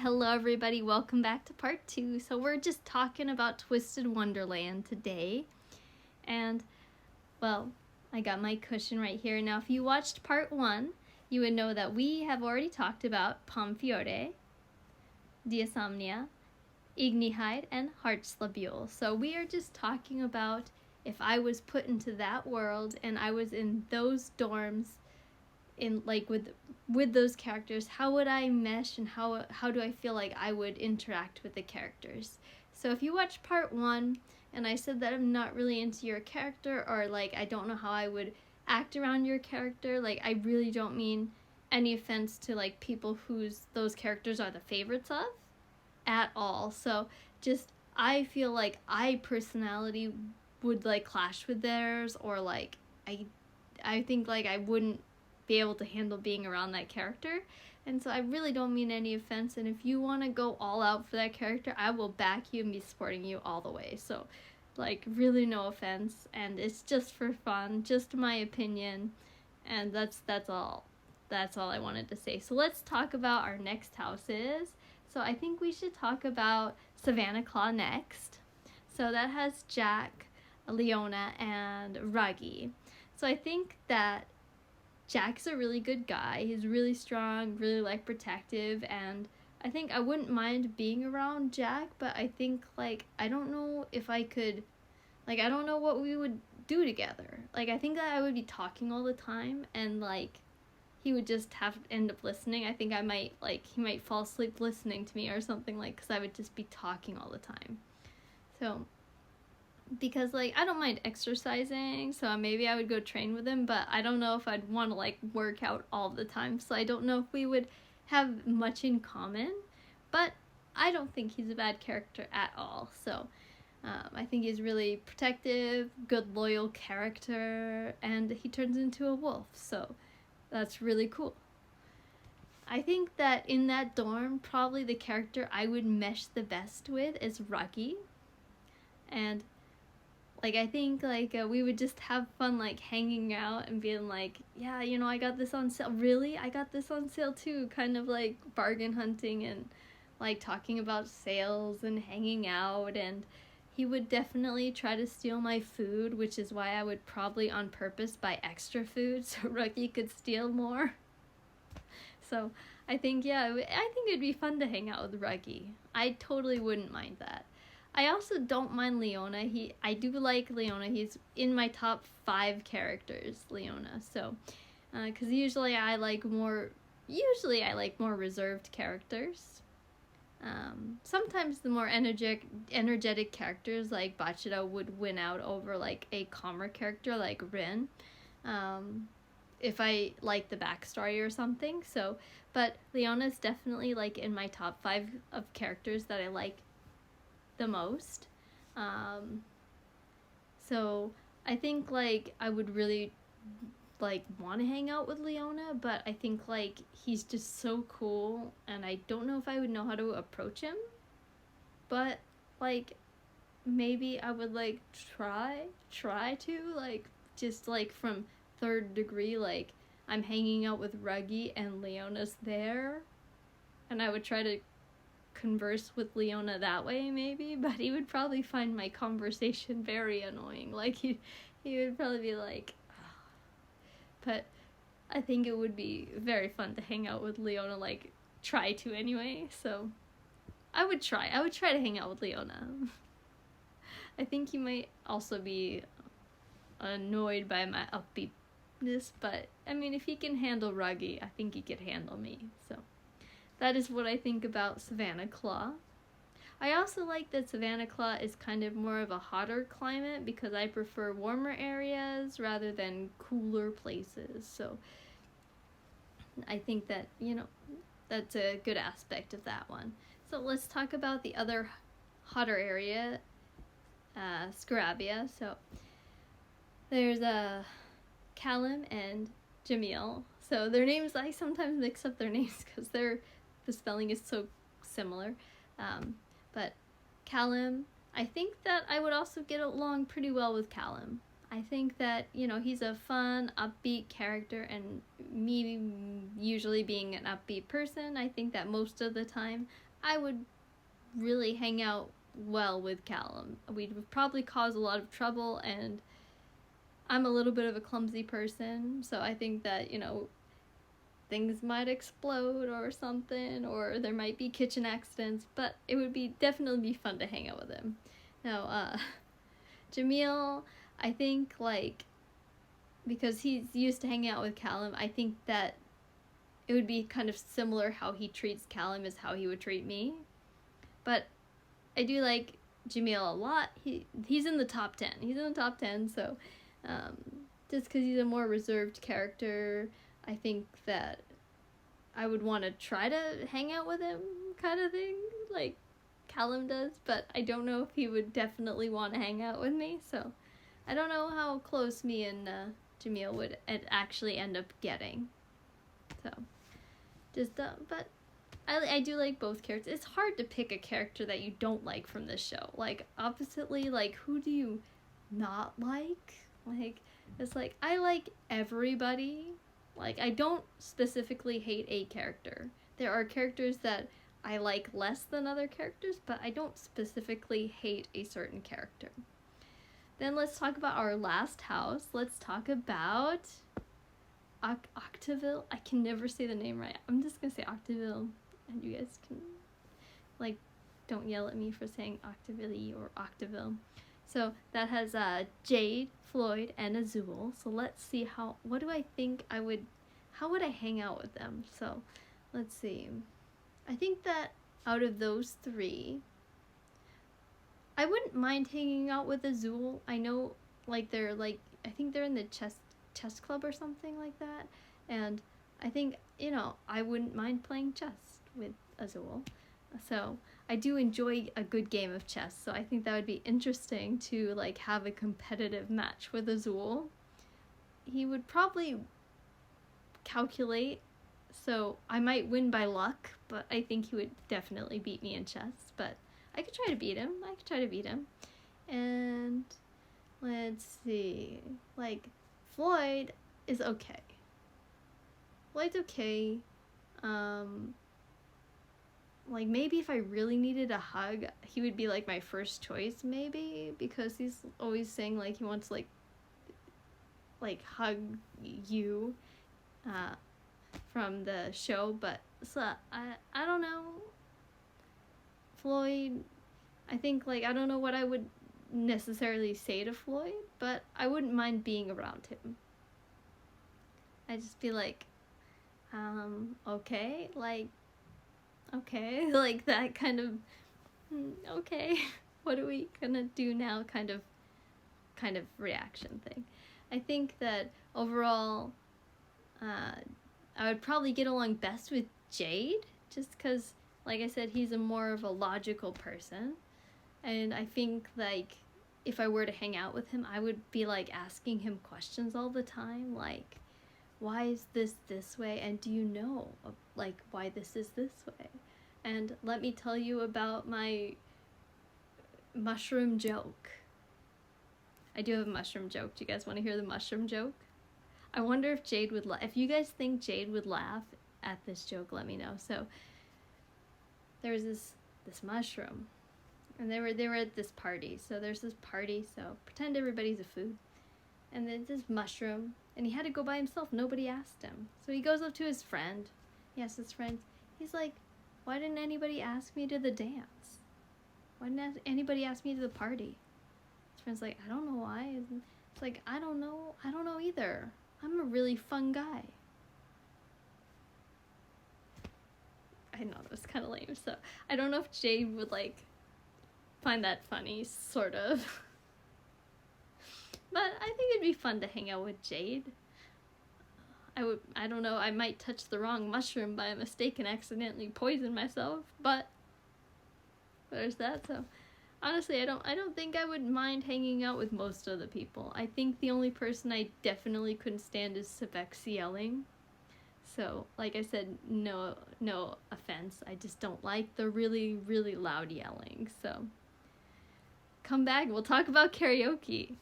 Hello everybody, welcome back to part 2. So we're just talking about Twisted Wonderland today. And, well, I got my cushion right here. Now if you watched part 1, you would know that we have already talked about Pomfiore, Diasomnia, Ignihide, and Heartslabule. So we are just talking about if I was put into that world and I was in those dorms in like with those characters, how would I mesh and how do I feel like I would interact with the characters. So if you watch part 1 and I said that I'm not really into your character, or like I don't know how I would act around your character, like I really don't mean any offense to like people whose those characters are the favorites of at all. So just I feel like I personality would like clash with theirs, or like I think like I wouldn't be able to handle being around that character. And so I really don't mean any offense, and if you want to go all out for that character, I will back you and be supporting you all the way. So like really no offense, and it's just for fun, just my opinion, and that's all I wanted to say. So let's talk about our next houses. So I think we should talk about Savannah Claw next. So that has Jack, Leona, and Ruggie. So I think that Jack's a really good guy. He's really strong, really like protective, and I think I wouldn't mind being around Jack, but I think like I don't know if I could, like I don't know what we would do together. Like I think that I would be talking all the time, and like he would just have to end up listening. I think I might like he might fall asleep listening to me or something, like because I would just be talking all the time. So because like I don't mind exercising, so maybe I would go train with him, but I don't know if I'd want to like work out all the time, so I don't know if we would have much in common. But I don't think he's a bad character at all. So I think he's really protective, good loyal character, and he turns into a wolf, so that's really cool. I think that in that dorm, probably the character I would mesh the best with is Ruggie. And like I think like we would just have fun like hanging out and being like, yeah, you know, I got this on sale. Really? I got this on sale too. Kind of like bargain hunting and like talking about sales and hanging out. And he would definitely try to steal my food, which is why I would probably on purpose buy extra food so Ruggie could steal more. So I think, yeah, I think it'd be fun to hang out with Ruggie. I totally wouldn't mind that. I also don't mind Leona. I do like Leona. He's in my top 5 characters, Leona. So, because usually I like more reserved characters. Sometimes the more energetic characters like Bachida would win out over like a calmer character like Rin. If I like the backstory or something. So, but Leona's definitely like in my top 5 of characters that I like the most. So I think like I would really like want to hang out with Leona, but I think like he's just so cool, and I don't know if I would know how to approach him, but like maybe I would like try to like just like from 3rd degree, like I'm hanging out with Ruggie and Leona's there, and I would try to converse with Leona that way maybe, but he would probably find my conversation very annoying. Like he would probably be like, oh. But I think it would be very fun to hang out with Leona, like try to anyway. So I would try to hang out with Leona. I think he might also be annoyed by my upbeatness, but I mean if he can handle Ruggie, I think he could handle me. So that is what I think about Savannah Claw. I also like that Savannah Claw is kind of more of a hotter climate because I prefer warmer areas rather than cooler places. So I think that, you know, that's a good aspect of that one. So let's talk about the other hotter area, Scarabia. So there's Callum and Jamil. So their names, I sometimes mix up their names because the spelling is so similar. But Callum, I think that I would also get along pretty well with Callum. I think that, you know, he's a fun, upbeat character, and me usually being an upbeat person, I think that most of the time I would really hang out well with Callum. We'd probably cause a lot of trouble, and I'm a little bit of a clumsy person, so I think that, you know, things might explode or something, or there might be kitchen accidents, but it would be definitely be fun to hang out with him. Now, Jamil, I think, like, because he's used to hanging out with Callum, I think that it would be kind of similar how he treats Callum as how he would treat me. But I do like Jamil a lot. He's in the top 10. He's in the top 10, so just because he's a more reserved character, I think that I would want to try to hang out with him, kind of thing, like Callum does, but I don't know if he would definitely want to hang out with me, so I don't know how close me and Jamil would actually end up getting. So, just, but I do like both characters. It's hard to pick a character that you don't like from this show. Like, oppositely, like, who do you not like? Like, it's like, I like everybody. Like, I don't specifically hate a character. There are characters that I like less than other characters, but I don't specifically hate a certain character. Then let's talk about our last house. Let's talk about Octaville. I can never say the name right. I'm just gonna say Octaville, and you guys can, like, don't yell at me for saying Octaville or Octaville. So that has Jade, Floyd, and Azul. So let's see what do I think how would I hang out with them? So let's see. I think that out of those three, I wouldn't mind hanging out with Azul. I know, like, I think they're in the chess club or something like that. And I think, you know, I wouldn't mind playing chess with Azul. So I do enjoy a good game of chess, so I think that would be interesting to, like, have a competitive match with Azul. He would probably calculate, so I might win by luck, but I think he would definitely beat me in chess, but I could try to beat him. And let's see, like, Floyd's okay. Like, maybe if I really needed a hug, he would be, like, my first choice, maybe, because he's always saying, like, he wants, like hug you from the show, but so I don't know. Floyd, I think, like, I don't know what I would necessarily say to Floyd, but I wouldn't mind being around him. I'd just be like, okay, like that kind of, okay, what are we gonna do now kind of reaction thing. I think that overall, I would probably get along best with Jade, just because, like I said, he's more of a logical person, and I think, like, if I were to hang out with him, I would be, like, asking him questions all the time, like, why is this way, and do you know, like, why this is this way? And let me tell you about my mushroom joke. I do have a mushroom joke. Do you guys want to hear the mushroom joke? I wonder if Jade would laugh. If you guys think Jade would laugh at this joke, let me know. So there was this mushroom, and they were at this party. So there's this party, so pretend everybody's a food. And there's this mushroom, and he had to go by himself. Nobody asked him. So he goes up to his friend. He asks his friend, he's like, why didn't anybody ask me to the dance? Why didn't anybody ask me to the party? His friend's like, I don't know why. It's like, I don't know either. I'm a really fun guy. I know, that was kind of lame, so I don't know if Jade would, like, find that funny, sort of. But I think it'd be fun to hang out with Jade. I don't know, I might touch the wrong mushroom by mistake and accidentally poison myself, but there's that. So honestly, I don't think I would mind hanging out with most of the people. I think the only person I definitely couldn't stand is Sevex yelling. So, like I said, no offense, I just don't like the really, really loud yelling. So come back, we'll talk about karaoke.